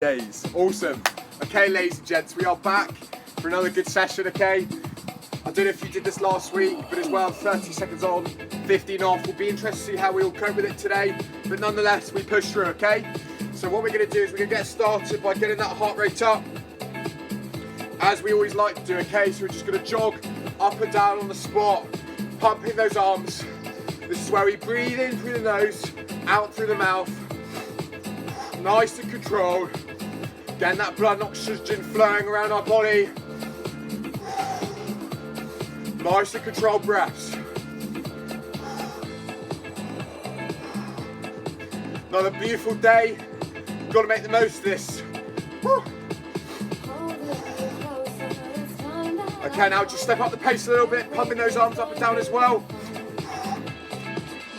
days. Awesome. Okay, ladies and gents, we are back for another good session, okay? I don't know if you did this last week, but as well, 30 seconds on, 15 off. We'll be interested to see how we all cope with it today, but nonetheless, we push through, okay? So what we're gonna do is we're gonna get started by getting that heart rate up, as we always like to do, okay? So we're just gonna jog up and down on the spot, pumping those arms. This is where we breathe in through the nose, out through the mouth. Nice and controlled. Getting that blood and oxygen flowing around our body. Nice and controlled breaths. Another beautiful day. You've got to make the most of this. Woo. Okay, now just step up the pace a little bit, pumping those arms up and down as well.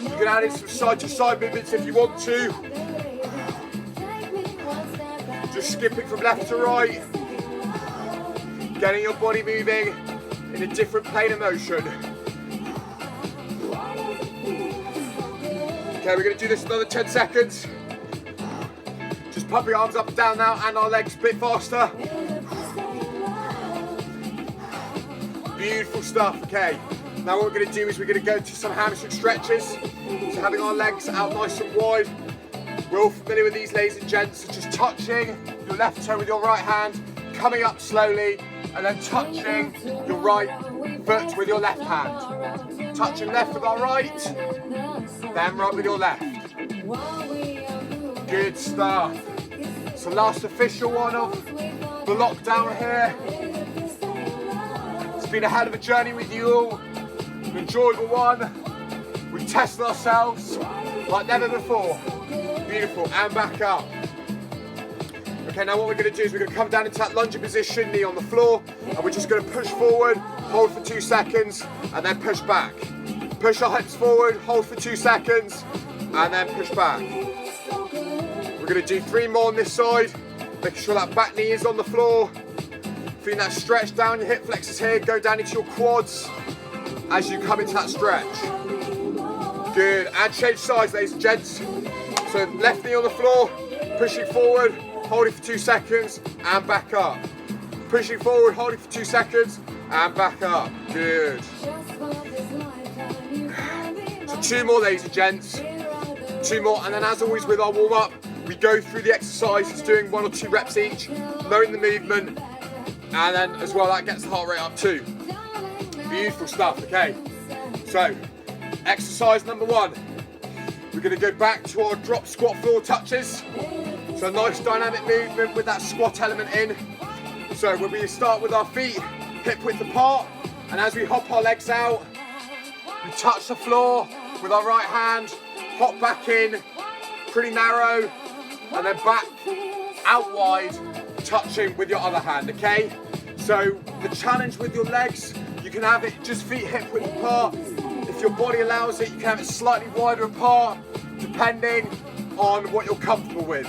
You can add in some side to side movements if you want to. Just skipping from left to right. Getting your body moving in a different plane of motion. Okay, we're going to do this another 10 seconds. Just pumping arms up and down now, and our legs a bit faster. Beautiful stuff. Okay, now what we're going to do is we're going to go to some hamstring stretches. So having our legs out nice and wide. We're all familiar with these, ladies and gents. So just touching your left toe with your right hand, coming up slowly, and then touching your right foot with your left hand. Touching left with our right, then right with your left. Good stuff. So last official one of the lockdown here. It's been a hell of a journey with you all. An enjoyable one. We've tested ourselves like never before. Beautiful, and back up. Okay, now what we're going to do is we're going to come down into that lunging position, knee on the floor, and we're just going to push forward, hold for 2 seconds, and then push back. Push our hips forward, hold for 2 seconds, and then push back. We're going to do 3 more on this side, making sure that back knee is on the floor. Feeling that stretch down your hip flexors here, go down into your quads as you come into that stretch. Good, and change sides, ladies and gents. So left knee on the floor, pushing forward, holding for 2 seconds, and back up. Pushing forward, holding for 2 seconds, and back up. Good. So 2 more, ladies and gents. 2 more, and then as always with our warm-up, we go through the exercises, doing 1 or 2 reps each, knowing the movement, and then as well that gets the heart rate up too. Beautiful stuff, okay. So, exercise number 1. We're going to go back to our drop squat floor touches. So a nice dynamic movement with that squat element in. So when we start with our feet hip width apart, and as we hop our legs out, we touch the floor with our right hand, hop back in, pretty narrow, and then back out wide, touching with your other hand, okay? So the challenge with your legs, you can have it just feet hip width apart. If your body allows it, you can have it slightly wider apart, depending on what you're comfortable with.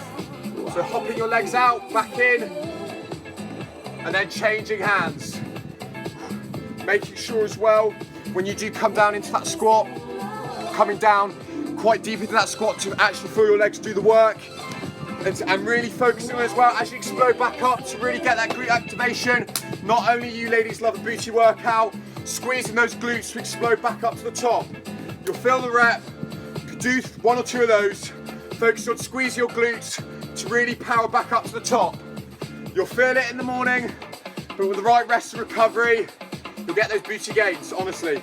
So hopping your legs out, back in, and then changing hands. Making sure as well, when you do come down into that squat, coming down quite deep into that squat to actually feel your legs do the work. And really focusing on as well, as you explode back up to really get that glute activation. Not only you ladies love a booty workout, squeezing those glutes to explode back up to the top. You'll feel the rep, you can do 1 or 2 of those. Focus on squeezing your glutes to really power back up to the top. You'll feel it in the morning, but with the right rest and recovery, you'll get those booty gains, honestly.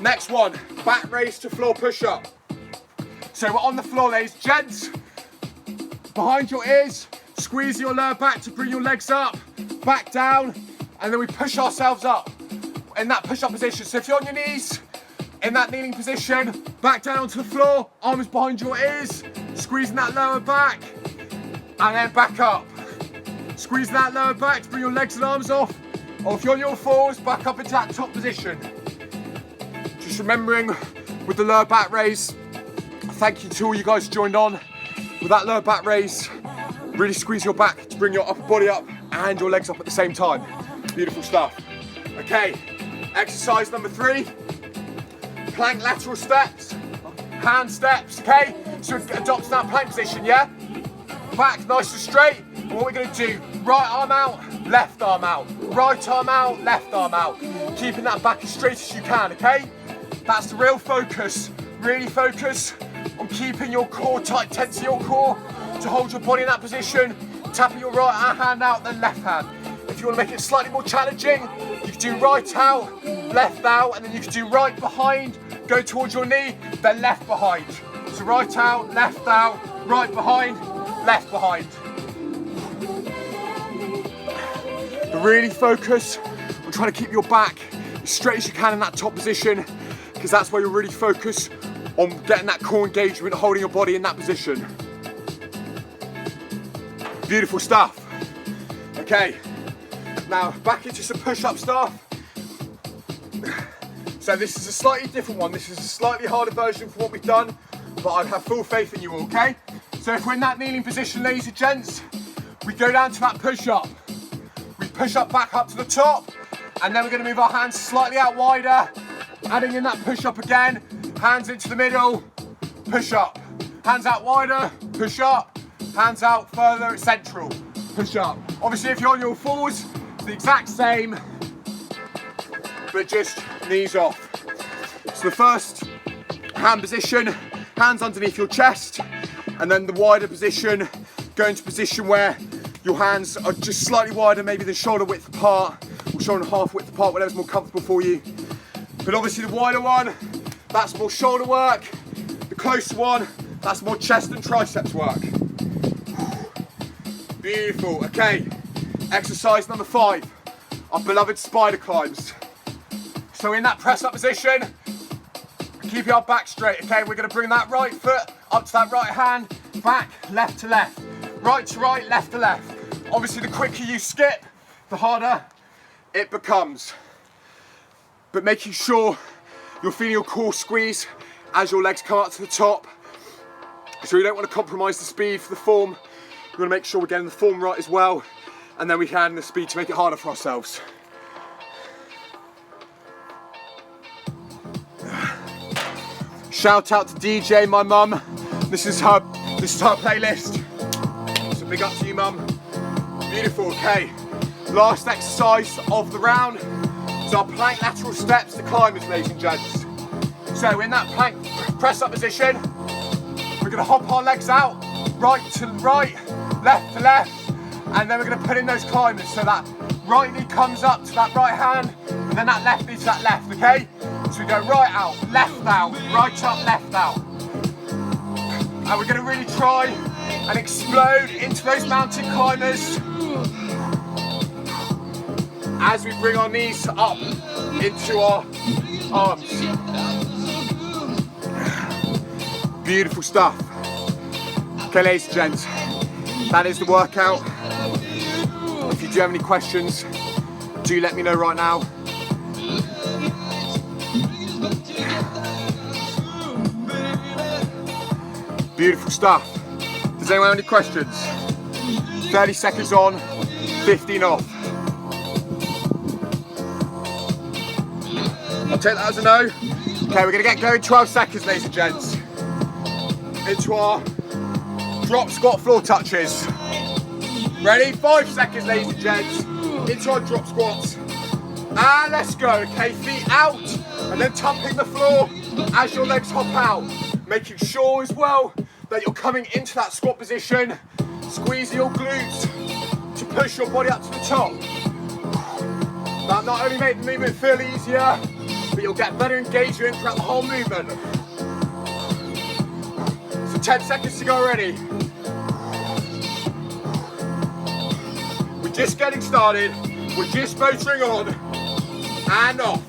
Next one, back raise to floor push-up. So we're on the floor, ladies and gents. Behind your ears, squeeze your lower back to bring your legs up, back down, and then we push ourselves up in that push-up position. So if you're on your knees, in that kneeling position, back down onto the floor, arms behind your ears, squeezing that lower back, and then back up. Squeeze that lower back to bring your legs and arms off, or if you're on your fours, back up into that top position. Just remembering with the lower back raise, thank you to all you guys who joined on. With that lower back raise, really squeeze your back to bring your upper body up and your legs up at the same time. Beautiful stuff. Okay, exercise number 3, plank lateral steps, hand steps, okay? So adopt that plank position, yeah? Back nice and straight, And what we're going to do, right arm out, left arm out, right arm out, left arm out. Keeping that back as straight as you can, okay? That's the real focus. Really focus on keeping your core tight, tense your core to hold your body in that position. Tapping your right hand out, then left hand. If you want to make it slightly more challenging, you can do right out, left out, and then you can do right behind, go towards your knee, then left behind. So right out, right behind, left behind. But really focus on trying to keep your back as straight as you can in that top position, because that's where you're really focused on getting that core engagement, holding your body in that position. Beautiful stuff. Okay, now back into some push-up stuff. So this is a slightly different one. This is a slightly harder version for what we've done, but I have full faith in you all, okay? So if we're in that kneeling position, ladies and gents, we go down to that push-up. We push up back up to the top, and then we're gonna move our hands slightly out wider, adding in that push-up again, hands into the middle, push up. Hands out wider, push up. Hands out further, central, push up. Obviously, if you're on your fours, it's the exact same, but just knees off. So the first hand position, hands underneath your chest, and then the wider position, go into position where your hands are just slightly wider, maybe than shoulder width apart, or shoulder and half width apart, whatever's more comfortable for you. But obviously the wider one, that's more shoulder work. The closer one, that's more chest and triceps work. Beautiful, okay. Exercise number 5, our beloved spider climbs. So in that press up position, keep your back straight, okay? We're gonna bring that right foot up to that right hand, back, left to left, right to right, left to left. Obviously the quicker you skip, the harder it becomes. But making sure you're feeling your core squeeze as your legs come up to the top. So you don't want to compromise the speed for the form. We want to make sure we're getting the form right as well, and then we can add in the speed to make it harder for ourselves. Shout out to DJ, my mum. This is her playlist. So big up to you, mum. Beautiful, okay. Last exercise of the round is our plank lateral steps to climbers, ladies and gents. So in that plank press up position, we're gonna hop our legs out, right to right, left to left, and then we're going to put in those climbers. So that right knee comes up to that right hand, and then that left knee to that left, okay? So we go right out, right up, left out. And we're going to really try and explode into those mountain climbers as we bring our knees up into our arms. Beautiful stuff. Okay, ladies and gents, that is the workout. If you do have any questions, do let me know right now. Beautiful stuff. Does anyone have any questions? 30 seconds on, 15 off. I'll take that as a no. Okay, we're gonna get going 12 seconds, ladies and gents. Into our drop squat floor touches. Ready? 5 seconds, ladies and gents. Into our drop squats. And let's go, okay? Feet out, and then tapping the floor as your legs hop out. Making sure as well that you're coming into that squat position, squeezing your glutes to push your body up to the top. That not only makes the movement feel easier, but you'll get better engagement throughout the whole movement. So 10 seconds to go already. We're just getting started. We're just motoring on and off.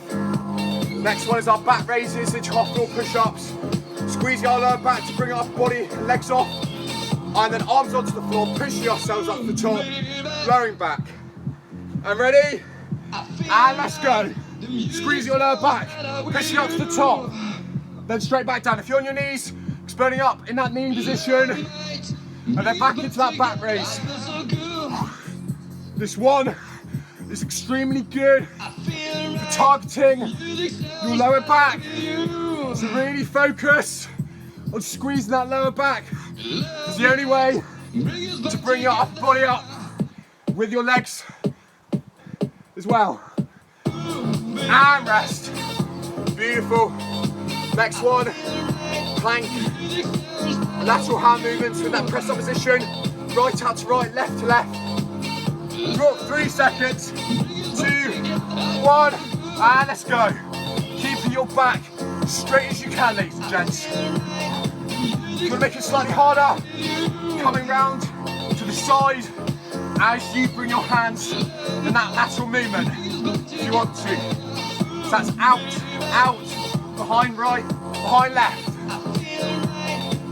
Next one is our back raises into our floor push-ups. Squeezing our lower back to bring our body and legs off. And then arms onto the floor, pushing ourselves up to the top, lowering back. And ready? And let's go. Squeeze your lower back, pushing up to the top. Then straight back down. If you're on your knees, exploding up in that kneeling position. And then back into that back raise. This one is extremely good for targeting your lower back. So really focus on squeezing that lower back. It's the only way to bring your upper body up with your legs as well. And rest. Beautiful. Next one, plank. Lateral hand movements with that press up position. Right out to right, left to left. Drop 3 seconds. 2, 1, and let's go. Keeping your back straight as you can, ladies and gents. You're gonna make it slightly harder. Coming round to the side as you bring your hands in that lateral movement, if you want to. So that's out, out, behind right, behind left.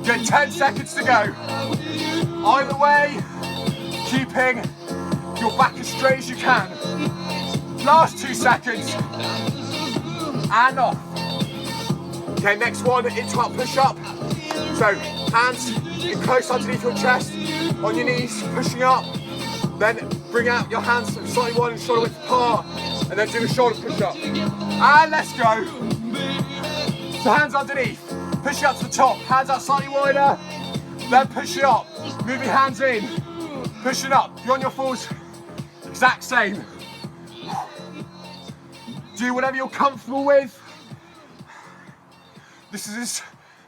Good, 10 seconds to go. Either way, keeping your back as straight as you can. Last 2 seconds. And off. Okay, next one, into our push-up. So, hands in close underneath your chest, on your knees, pushing up. Then bring out your hands slightly wide and shoulder width apart, and then do a shoulder push-up. And let's go. So hands underneath, push it up to the top, hands out slightly wider, then push it up. Move your hands in, push it up. You're on your fours, exact same. Do whatever you're comfortable with. This is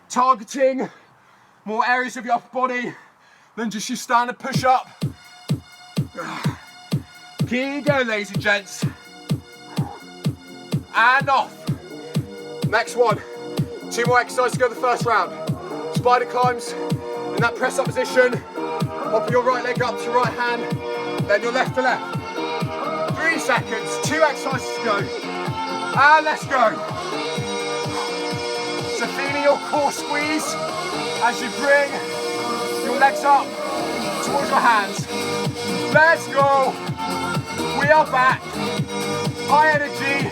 targeting more areas of your upper body than just your standard push-up. Here you go, ladies and gents. And off. Next one. 2 more exercises to go the first round. Spider climbs in that press up position. Hop your right leg up to your right hand, then your left to left. 3 seconds, 2 exercises to go. And let's go. So feeling your core squeeze as you bring your legs up towards your hands. Let's go. We are back. High energy,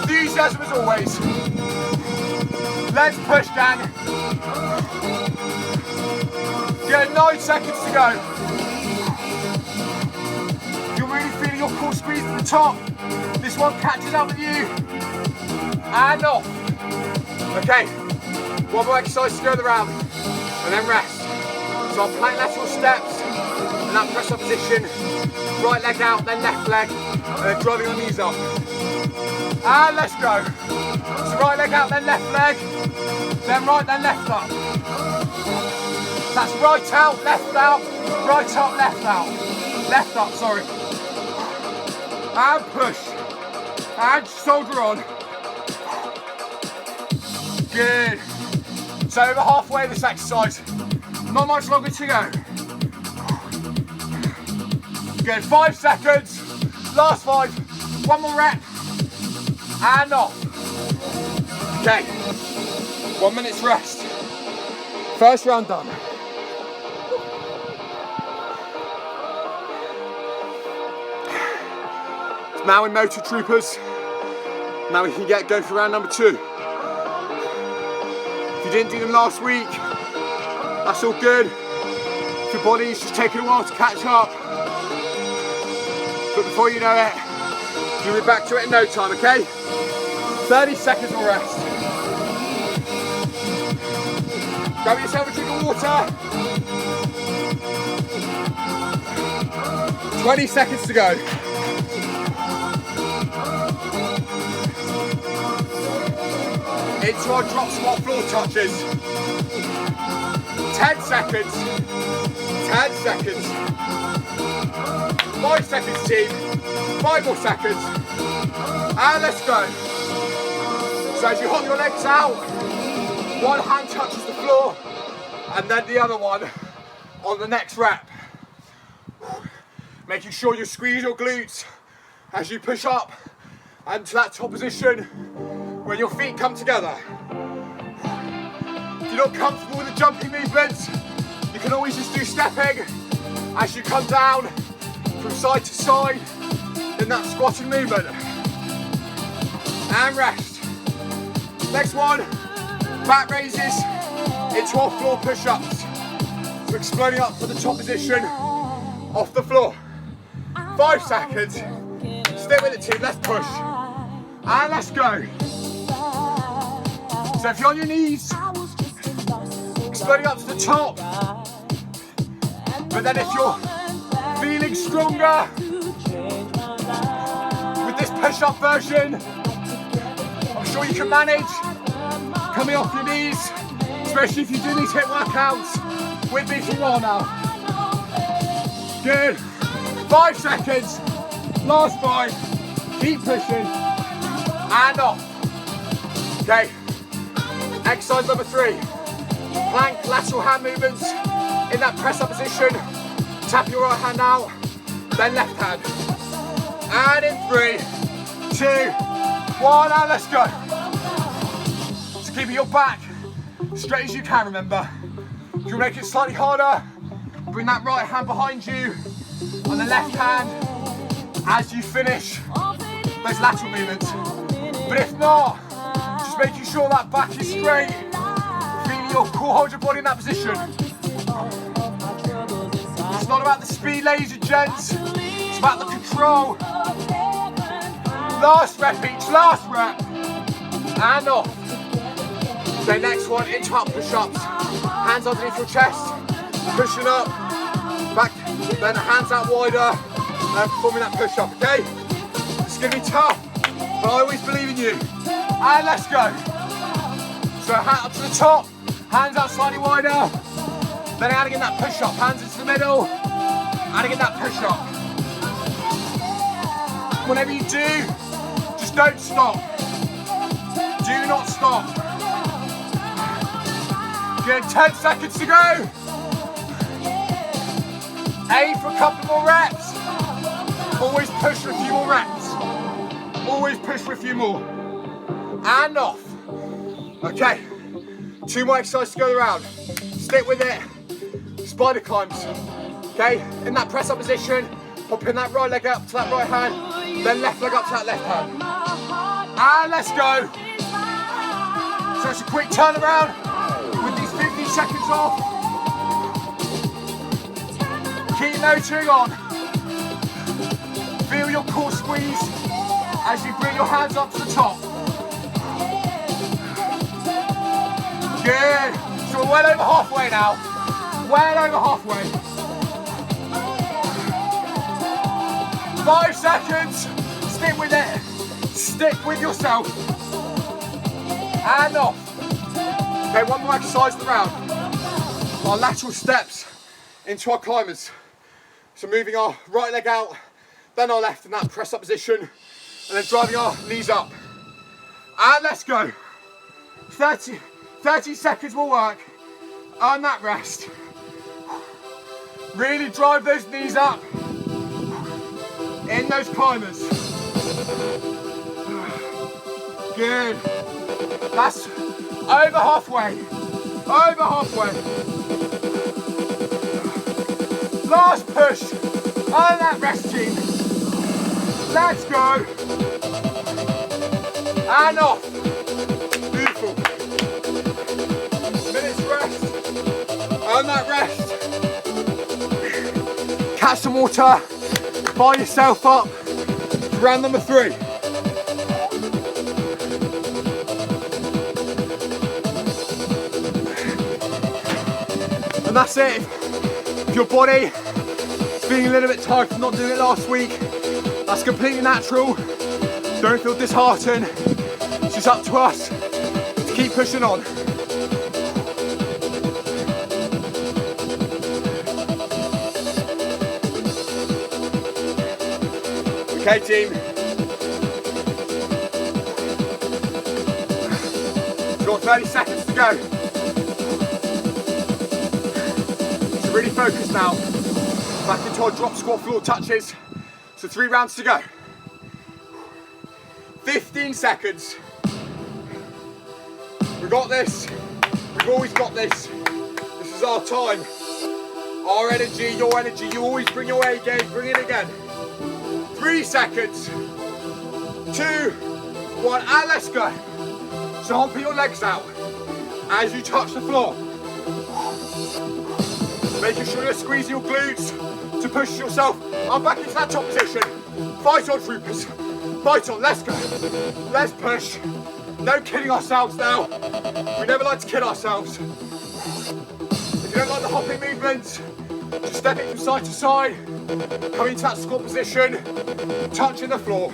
enthusiasm as always. Let's push, gang. Good, 9 seconds to go. You're really feeling your core squeeze at the top. This one catches up with you. And off. Okay, 1 more exercise to go the round. And then rest. So I'll plank lateral steps in that press up position. Right leg out, then left leg, and then driving your knees up. And let's go. So right leg out, then left leg, then right, then left up. That's right out, left out, right up, left out. Left up, sorry. And push. And shoulder on. Good. So over halfway this exercise. Not much longer to go. Good, 5 seconds. Last 5. 1 more rep. And off. Okay. 1 minute's rest. First round done. Now in motor troopers. Now we can get going for round number 2. If you didn't do them last week, that's all good. If your body's just taking a while to catch up. But before you know it, you'll be back to it in no time, okay? 30 seconds of rest. Grab yourself a drink of water. 20 seconds to go. Into our drop squat floor touches. 10 seconds. 10 seconds. 5 seconds, team. 5 more seconds. And let's go. So as you hop your legs out, one hand touches the floor, and then the other one on the next rep. Making sure you squeeze your glutes as you push up and to that top position when your feet come together. If you're not comfortable with the jumping movements, you can always just do stepping as you come down from side to side in that squatting movement. And rest. Next one, back raises into our floor push-ups. So exploding up for the top position off the floor. 5 seconds. Stay with it, team. Let's push. And let's go. So if you're on your knees, exploding up to the top. But then if you're feeling stronger with this push-up version. I'm sure you can manage coming off your knees, especially if you do these HIIT workouts with me for a while now. Good. 5 seconds. Last 5. Keep pushing. And off. Okay. Exercise number 3. Plank lateral hand movements in that press up position. Tap your right hand out, then left hand. And in 3, 2, 1, and let's go. So keeping your back straight as you can, remember. If you make it slightly harder, bring that right hand behind you on the left hand as you finish those lateral movements. But if not, just making sure that back is straight, feeling your core hold your body in that position. It's not about the speed, ladies and gents, it's about the control. Last rep each, last rep, and off. Okay, next one, into up push-ups. Hands underneath your chest, pushing up, back, then hands out wider, and performing that push-up, okay? It's gonna be tough, but I always believe in you. And let's go. So hand up to the top, hands out slightly wider, then adding in that push-up, hands into the middle, adding in that push-up. Whenever you do, just don't stop. Do not stop. Good, 10 seconds to go. Aim for a couple more reps. Always push for a few more reps. Always push for a few more. And off. Okay, 2 more exercises to go around. Stick with it. Spider climbs. Okay, in that press up position, popping that right leg up to that right hand, then left leg up to that left hand. And let's go. So it's a quick turnaround with these 15 seconds off. Keep motoring on. Feel your core squeeze as you bring your hands up to the top. Good. So we're well over halfway now. Well over halfway. 5 seconds. Stick with it. Stick with yourself. And off. Okay, one more exercise in the round. Our lateral steps into our climbers. So moving our right leg out, then our left in that press up position, and then driving our knees up. And let's go. 30 seconds will work. On that rest. Really drive those knees up in those climbers. Good. That's over halfway. Over halfway. Last push on that rest, team. Let's go. And off. Beautiful. Minutes rest. On that rest. Catch some water. Fire yourself up. Round number 3. And that's it. If your body is feeling a little bit tired from not doing it last week, that's completely natural. Don't feel disheartened. It's just up to us to keep pushing on. Okay, team. We've got 30 seconds to go. So really focus now. Back into our drop squat floor touches. So 3 rounds to go. 15 seconds. We've got this. We've always got this. This is our time. Our energy, your energy. You always bring your A game. Bring it again. 3 seconds. 2, 1, and let's go. So hump your legs out as you touch the floor. Making sure you're squeezing your glutes to push yourself up back into that top position. Fight on, troopers. Fight on, let's go. Let's push. No kidding ourselves now. We never like to kid ourselves. If you don't like the hopping movements, just step it from side to side. Coming to that squat position, touching the floor.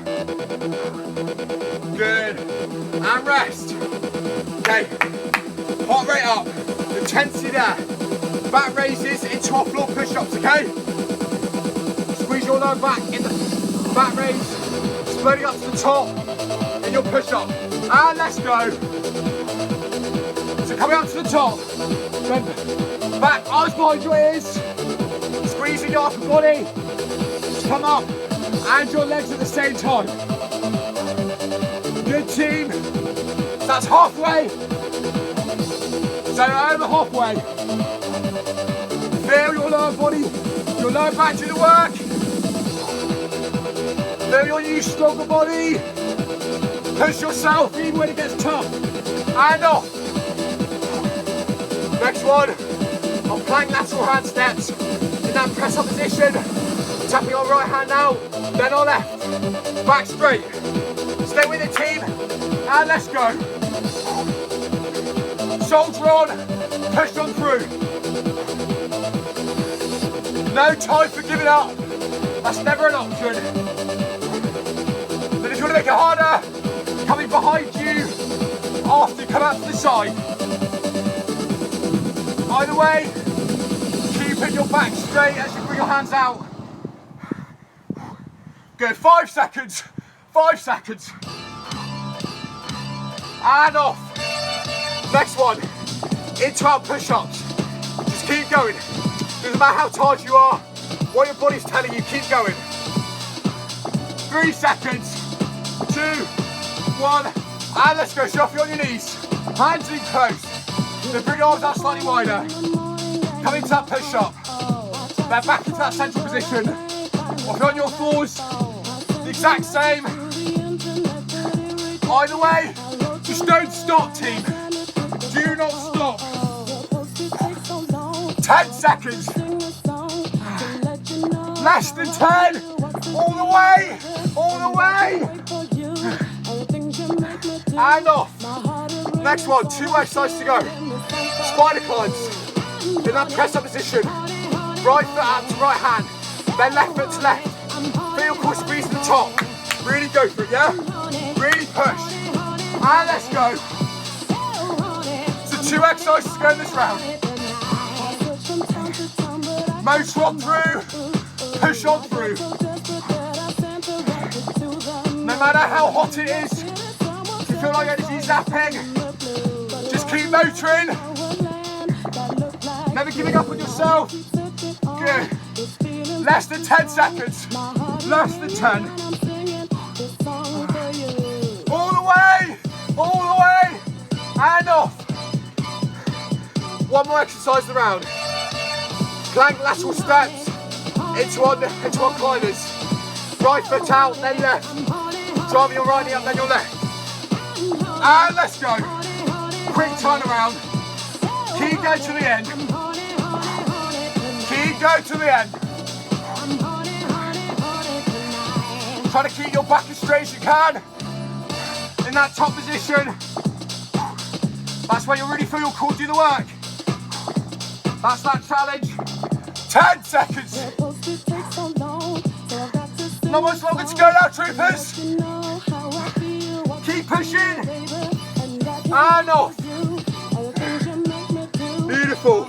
Good. And rest. Okay. Heart rate up. Intensity there. Back raises into our floor push-ups, okay? Squeeze your lower back in the back raise. Splitting up to the top in your push-up. And let's go. So coming up to the top. Then back, eyes behind your ears. Squeezing your upper body. Come up. And your legs at the same time. Good team. So that's halfway. So over halfway. Feel your lower body, your lower back do the work. Feel your new stronger body. Push yourself even when it gets tough. And off. Next one, on plank lateral hand steps. In that press up position. Tapping our right hand out, then our left. Back straight. Stay with the team. And let's go. Shoulder on, push on through. No time for giving up. That's never an option. Then if you want to make it harder, coming behind you after you come out to the side. Either way, keeping your back straight as you bring your hands out. Good, 5 seconds. 5 seconds. And off. Next one, into our push-ups. Just keep going. Doesn't matter how tired you are, what your body's telling you, keep going. 3 seconds, 2, 1, and let's go. So off you on your knees, hands in close. So bring your arms out slightly wider. Come into that push-up. Then back into that central position. Off you on your floors, the exact same. Either way, just don't stop, team. Do not stop. 10 seconds. Less than 10. All the way. All the way. And off. Next one. 2 exercises to go. Spider climbs. In that press up position. Right foot out to right hand. Then left foot to left. Feel core squeeze to the top. Really go for it, yeah? Really push. And let's go. So 2 exercises to go in this round. Motor on through, push on through. No matter how hot it is, if you feel like energy zapping, just keep motoring. Never giving up on yourself. Good. Less than 10 seconds. Less than 10. All the way, all the way, and off. One more exercise around. Plank lateral steps into our climbers. Right foot out, then left. Driving your right knee up, then your left. And let's go. Quick turnaround. Keep going to the end. Keep going to the end. Try to keep your back as straight as you can. In that top position. That's where you really feel your core do the work. That's that challenge. 10 seconds. Not much longer to go now, troopers. Keep pushing. And off. Beautiful.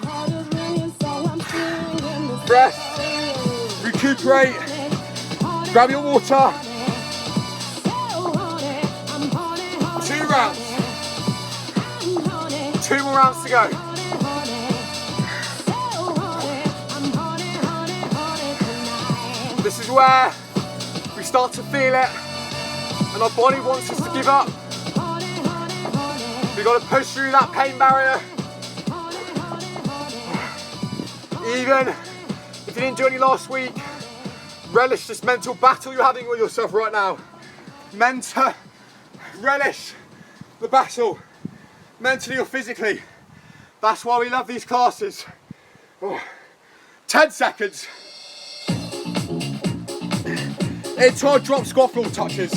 Rest. Recuperate. Grab your water. 2 rounds. 2 more rounds to go. This is where we start to feel it and our body wants us to give up. We've got to push through that pain barrier. Even if you didn't do any last week, relish this mental battle you're having with yourself right now. Relish the battle, mentally or physically. That's why we love these classes. 10 seconds. Into our drop squat floor touches.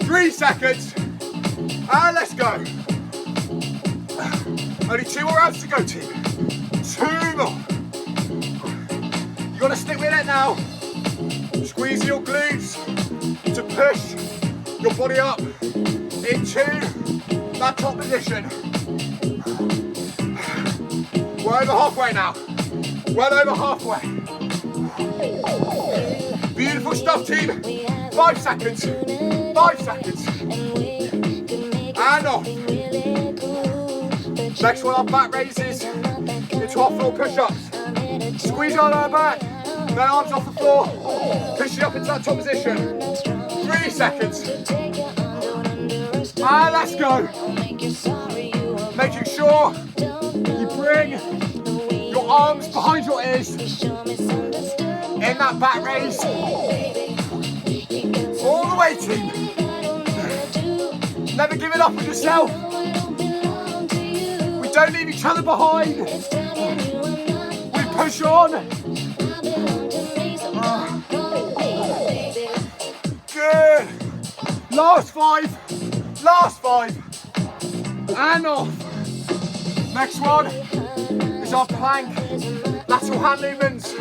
3 seconds. And let's go. Only 2 more rounds to go, team. 2 more. You've got Gotta stick with it now. Squeeze your glutes to push your body up into that top position. We're over halfway now. Well over halfway. Beautiful stuff, team. 5 seconds. 5 seconds. And off. Next one, our back raises into our floor push-ups. Squeeze our lower back. Then arms off the floor. Push it up into that top position. 3 seconds. And let's go. Making sure you bring your arms behind your ears in that back raise. All the way, team. Never give it up on yourself. We don't leave each other behind. We push on. Good. Last 5. Last 5. And off. Next one is our plank. Lateral hand movements.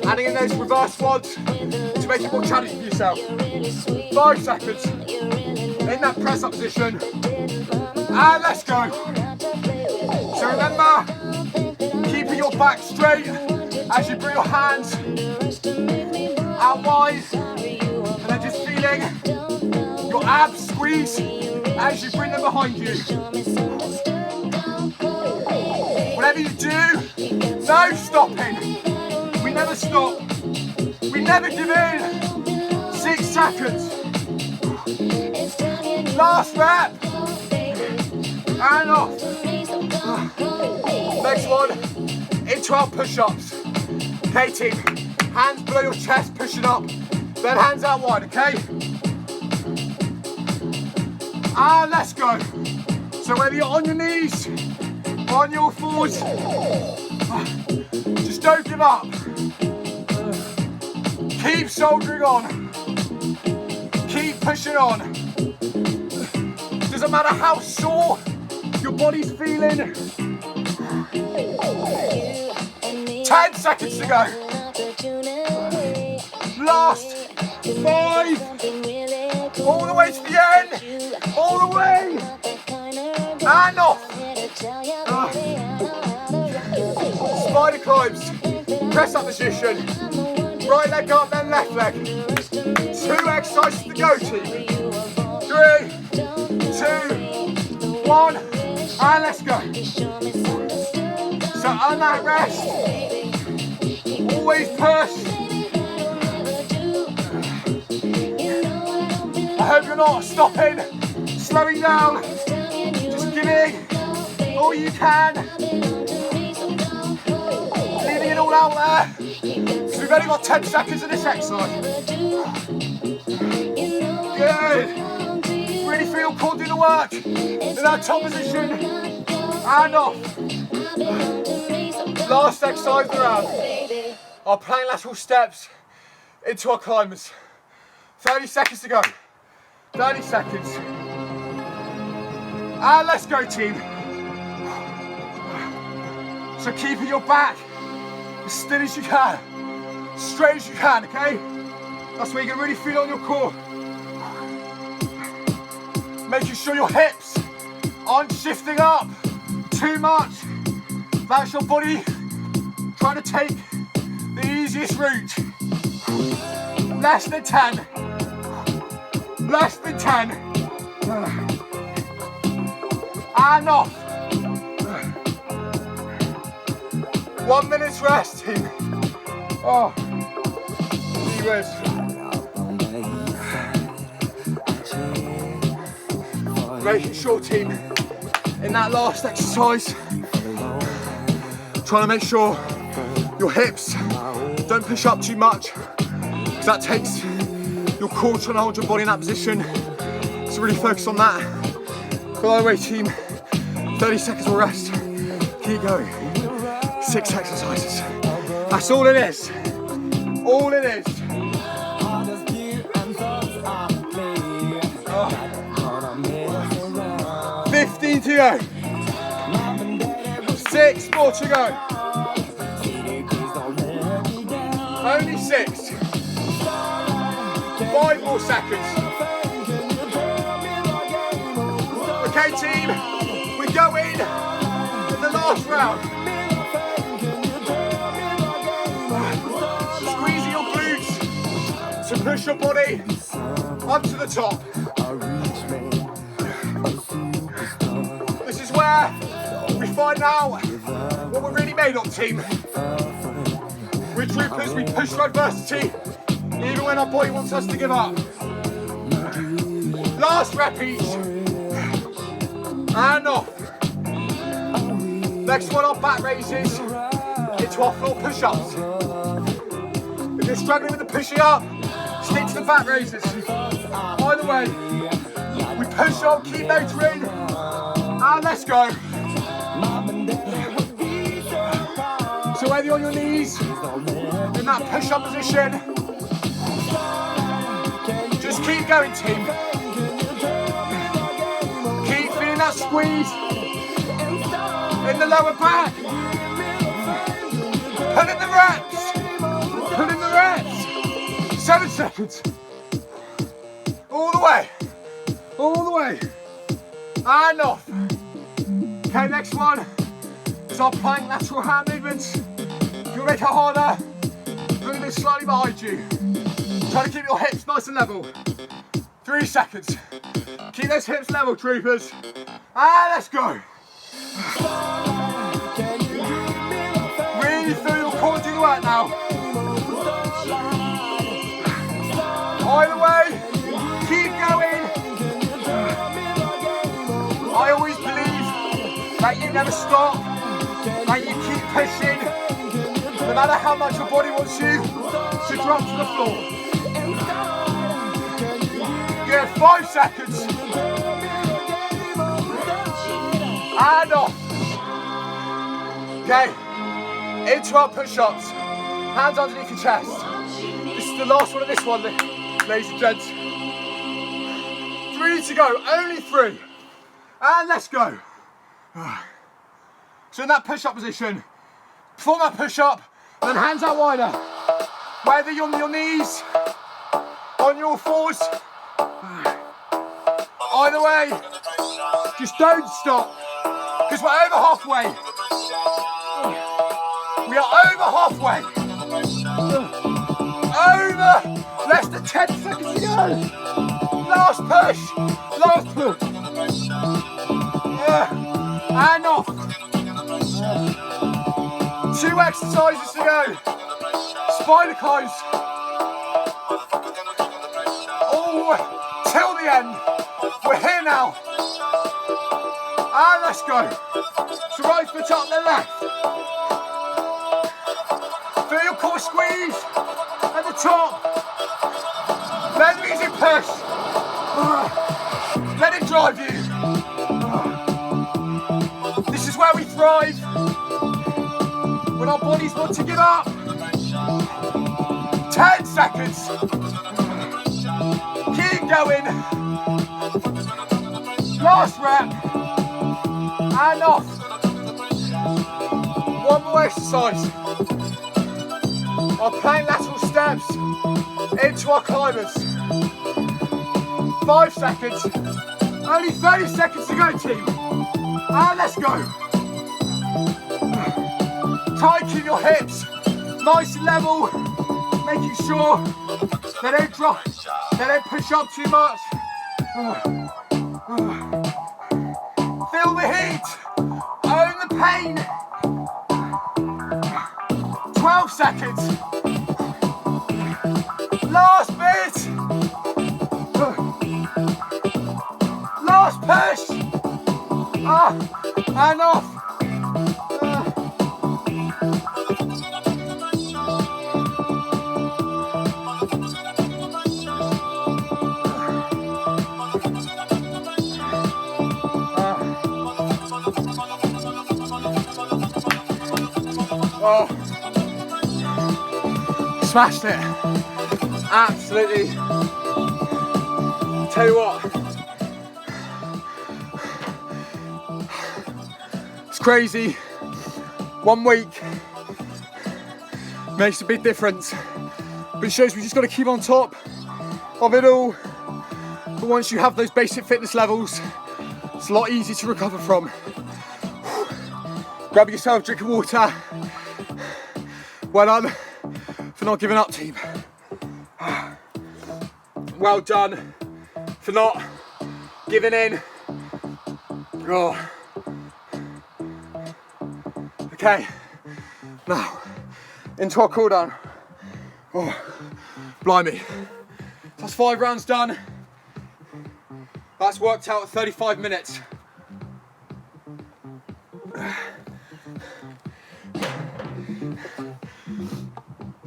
Adding in those reverse squats to make it more challenging for yourself. 5 seconds. In that press up position. And let's go. So remember, keeping your back straight as you bring your hands out wide. And then just feeling your abs squeeze as you bring them behind you. Whatever you do, no stopping. We never stop. We never give in. 6 seconds. Last rep. And off. Next one, into our push-ups. Okay, team. Hands below your chest, pushing up. Then hands out wide, okay? And let's go. So whether you're on your knees, on your fours, just don't give up. Keep soldiering on. Keep pushing on. Doesn't matter how sore your body's feeling. 10 seconds to go. Last 5. All the way to the end. All the way. And off. Spider climbs. Press up position. Right leg up, then left leg. 2 exercises to go, team. 3, 2, 1. And let's go. So on that rest, always push. I hope you're not stopping, slowing down, just giving all you can. Leaving it all out there. So we've only got 10 seconds of this exercise. Good. Really feel core doing the work. In that top position. And off. Last exercise of the round. Our plank lateral steps into our climbers. 30 seconds to go. 30 seconds. And let's go, team. So keeping your back as still as you can. Straight as you can, okay? That's where you can really feel it on your core. Making sure your hips aren't shifting up too much. That's your body trying to take the easiest route. Less than 10. Less than 10. And off. 1 minute's rest, team. Oh, viewers. Making sure, team, in that last exercise, trying to make sure your hips don't push up too much, because that takes your core trying to hold your body in that position. So really focus on that. By the way, team, 30 seconds of rest. Keep going. 6 exercises. That's all it is. All it is. 15 to go. 6 more to go. Only 6. 5 more seconds. Okay team, we go in the last round. Squeezing your glutes to push your body up to the top. This is where we find out what we're really made of, team. We're troopers, we push for adversity, even when our body wants us to give up. Last rep each. And off. Next one, our back raises into our floor push-ups. If you're struggling with the pushing up, stick to the back raises. Either way, we push on, keep motoring, and let's go. So whether you're on your knees, in that push-up position, just keep going, team. Keep feeling that squeeze in the lower back. Put in the reps. Put in the reps. 7 seconds. All the way. All the way. And off. Okay, next one is our plank lateral hand movements. If you're making it harder, bring it slightly behind you. Try to keep your hips nice and level. 3 seconds. Keep those hips level, troopers. And let's go. Really feel your core do the work now. Either way, keep going. I always believe that you never stop, that you keep pushing, no matter how much your body wants you to drop to the floor. Good, 5 seconds. And off. Okay, into our push-ups. Hands underneath your chest. This is the last one of this one, ladies and gents. 3 to go, only 3. And let's go. So in that push-up position, perform that push-up, then hands out wider. Whether you're on your knees, on your fours, either way, just don't stop, because we're over halfway. We are over halfway. Over less than 10 seconds to go. Last push, last push. And off. 2 exercises to go. Spider close. Oh, till the end. We're here now. And let's go. So right foot up, then left. Feel your core squeeze at the top. Let the music push. Let it drive you. This is where we thrive. When our bodies want to give up. 10 seconds. Keep going. Last rep. And off. One more exercise. Our plank lateral steps into our climbers. 5 seconds. Only 30 seconds to go, team. And let's go. Tighten your hips, nice and level, making sure they don't drop, they don't push up too much. Feel the heat, own the pain. 12 seconds. Last bit. Last push. And off. Oh, smashed it. Absolutely. Tell you what, it's crazy. 1 week makes a big difference. But it shows we just got to keep on top of it all. But once you have those basic fitness levels, it's a lot easier to recover from. Grab yourself a drink of water. Well done for not giving up, team. Well done for not giving in. Oh. Okay, now into our cool down. Oh, blimey. That's 5 rounds done. That's worked out at 35 minutes.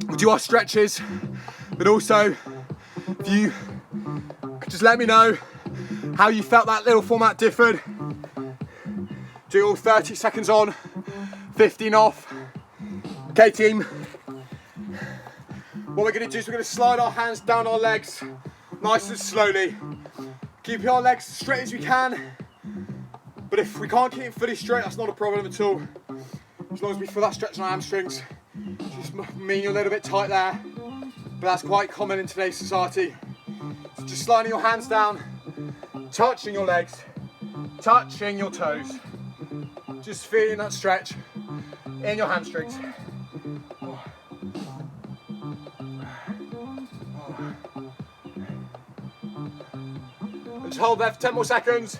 We'll do our stretches, but also if you could just let me know how you felt that little format differed. Do all 30 seconds on, 15 off. Okay, team. What we're going to do is we're going to slide our hands down our legs nice and slowly. Keep our legs as straight as we can. But if we can't keep it fully straight, that's not a problem at all. As long as we feel that stretch in our hamstrings. Just mean you're a little bit tight there. But that's quite common in today's society. So just sliding your hands down, touching your legs, touching your toes. Just feeling that stretch in your hamstrings. And just hold there for 10 more seconds.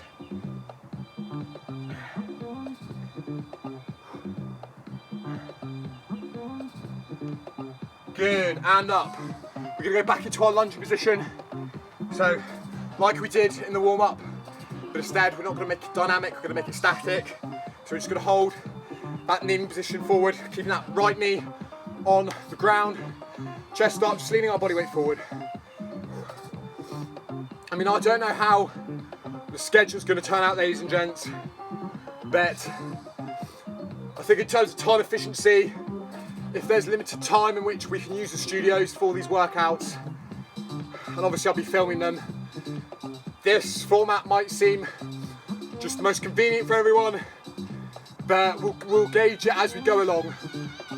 Good, and up. We're gonna go back into our lunging position. So, like we did in the warm-up, but instead we're not gonna make it dynamic, we're gonna make it static. So we're just gonna hold that kneeling position forward, keeping that right knee on the ground, chest up, just leaning our body weight forward. I mean, I don't know how the schedule's gonna turn out, ladies and gents, but I think in terms of time efficiency, if there's limited time in which we can use the studios for these workouts, and obviously I'll be filming them, this format might seem just the most convenient for everyone, but we'll gauge it as we go along.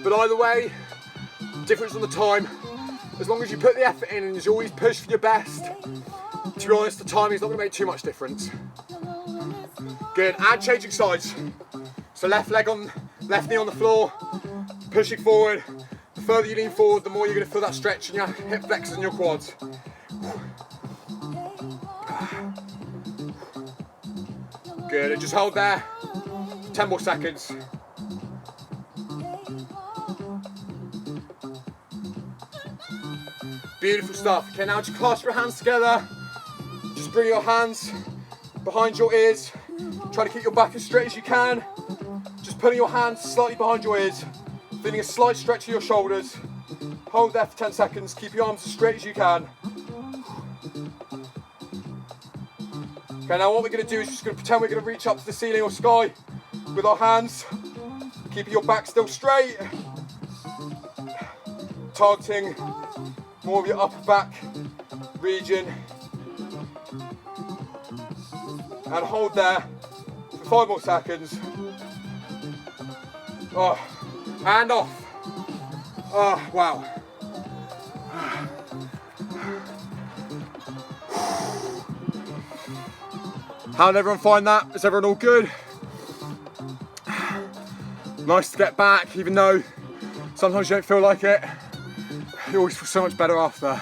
But either way, difference on the time, as long as you put the effort in and you always push for your best, to be honest, the timing's not going to make too much difference. Good, and changing sides. So left knee on the floor, pushing forward. The further you lean forward, the more you're going to feel that stretch in your hip flexors and your quads. Good, and just hold there for 10 more seconds. Beautiful stuff. Okay, now just clasp your hands together. Just bring your hands behind your ears. Try to keep your back as straight as you can. Just putting your hands slightly behind your ears. Feeling a slight stretch of your shoulders. Hold there for 10 seconds. Keep your arms as straight as you can. Okay, now what we're going to do is just going to pretend we're going to reach up to the ceiling or sky with our hands. Keeping your back still straight. Targeting more of your upper back region. And hold there for 5 more seconds. Oh, and off. Oh, wow. How did everyone find that? Is everyone all good? Nice to get back, even though sometimes you don't feel like it. You always feel so much better after.